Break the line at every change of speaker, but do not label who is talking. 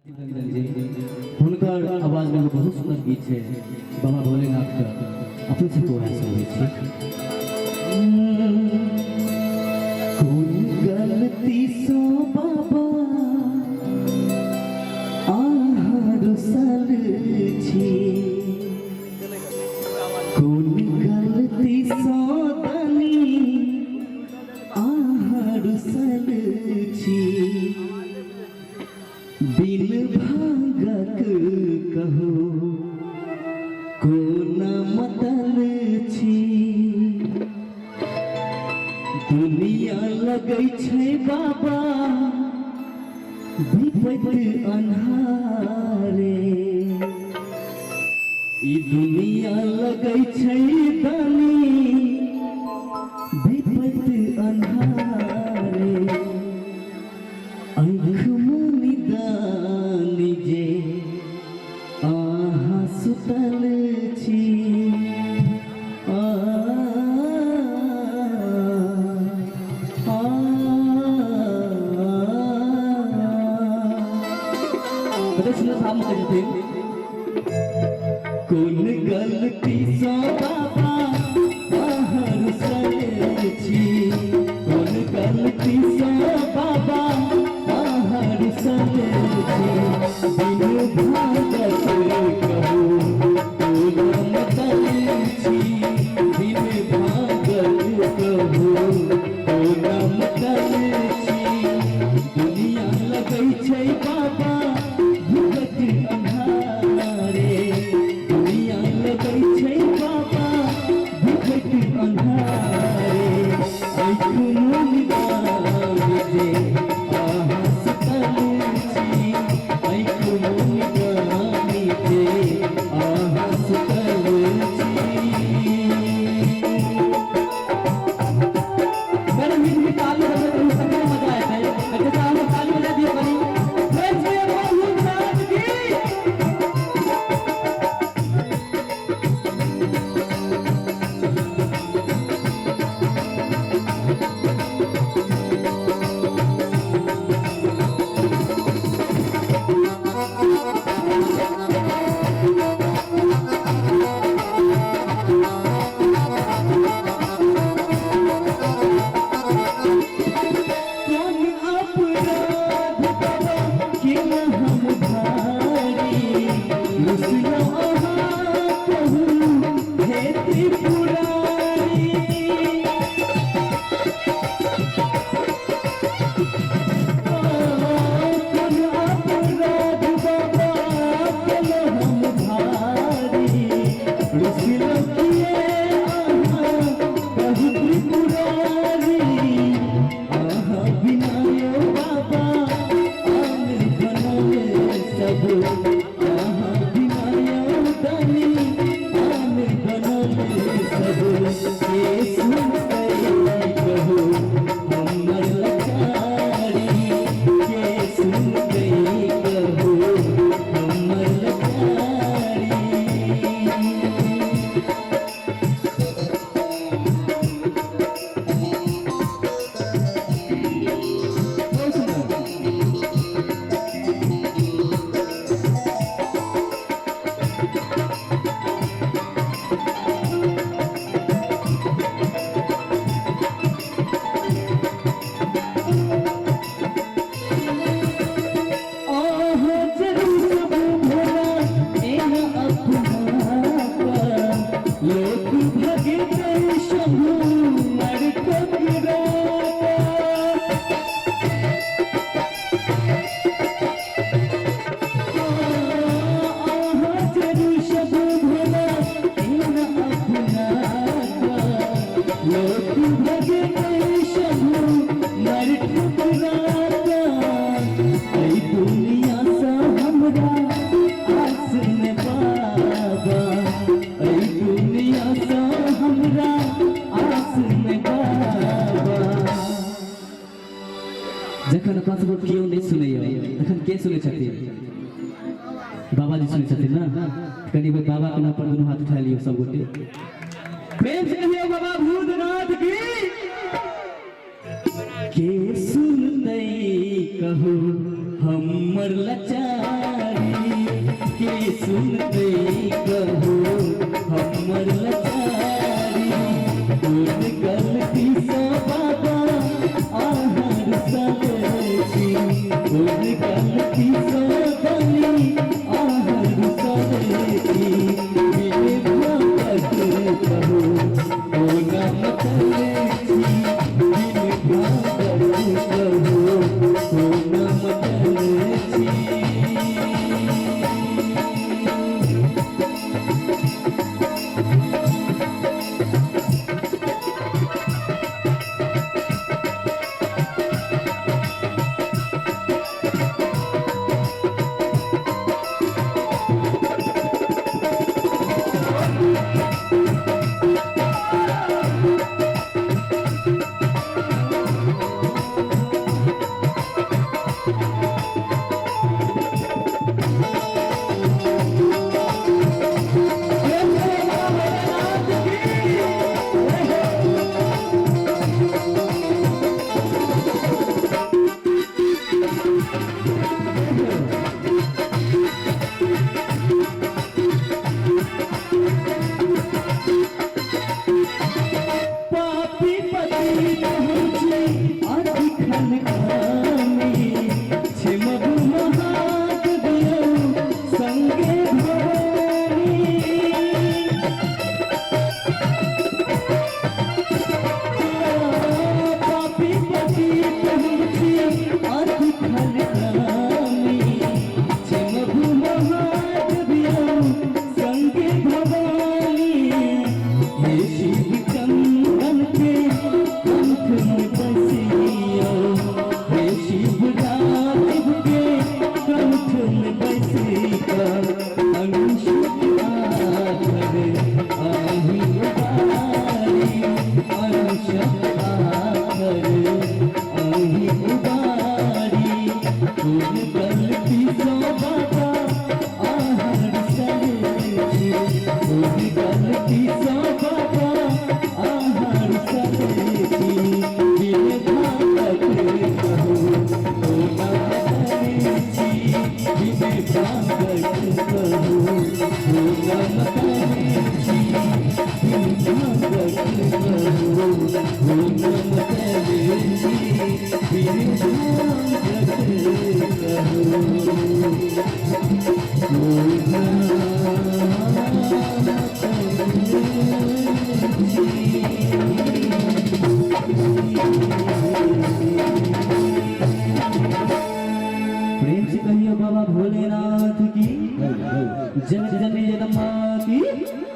हुनकर आवाज में बहुत सुंदर गीत है बाबा भोलेनाथ का अपने से कोरा सुनबे छी।
कोन गलती सो बाबा आहार सल छी, कोन गलती सो दनी आहार सल छी, बिन भागक कहो कोन मतल छी, दुनिया लगै छै बाबा विपत अन्हारे, ई दुनिया लगै छै दानी विपत अन्हारे, आँख मुनि दानी जे आहा सुतल छी, कोन गलती सा बाबा आहार सल छी, कोन गलती सा बाबा आहार सल छी, बिन भागत कहू कोन मतल छी, बिन भागत कहू कोन मतल छी, दुनिया लगै छै बाबा विपत अन्हारे, दुनिया लगै छै बाबा विपत अन्हारे, आँख मुनि दानी जे आहा सुतल छी, आँख मुनि दानी जे आहा सुतल छी।
मेरे मीठ मीठ ताली बजाते हुए सबको मजा आता है। अच्छा हम ताली बजा दिए बनी प्रेम से भोलेनाथ की।
कोन अपराध बाबा किन हम भारी, रुसिया आहा कहू हे त्रिपुरारी, कोन अपराध बाबा किन हम भारी, रुसिया किए आहा कहू त्रिपुरारी, आहा बिनायो बाबा आन बनल सब, आहा बिनायो दानी आन बनल सब, के सुनतै कहू हमर लाचारी, के सुनतै कहू हमर लाचारी। आहा जरूर सब भोला एना अपनाता, लोक भगते शंभु नरकत राता, आहा जरूर सब भोला एना अपनाता, लोक भगते शंभु नरकत राता, ऐ दुनिया सा हमरा आस न बाबा, ऐ दुनिया सा हमरा आस न बाबा।
जखन अपन सब केओ नहीं सुनैया तखन के सुनै छथिन? बाबा जी सुनै छथिन ना। कनी बेर बाबा के नाम पर दुनू हाथ उठा लियो सब गोटे। प्रेम से कहियो बाबा भूतनाथ की।
के सुनतै कहू हमर लाचारी। के सुनते कहो हमर लाचारी कोन गलती से बाबा आहर सलेची कोन गलती से बनी आहर सलेची बिन भागत कहो कोना मतलेची बिन भागत कहो कोना मतलेची
प्रेम से कहियो बाबा भोलेनाथ की जगत जननी जगदम्बा की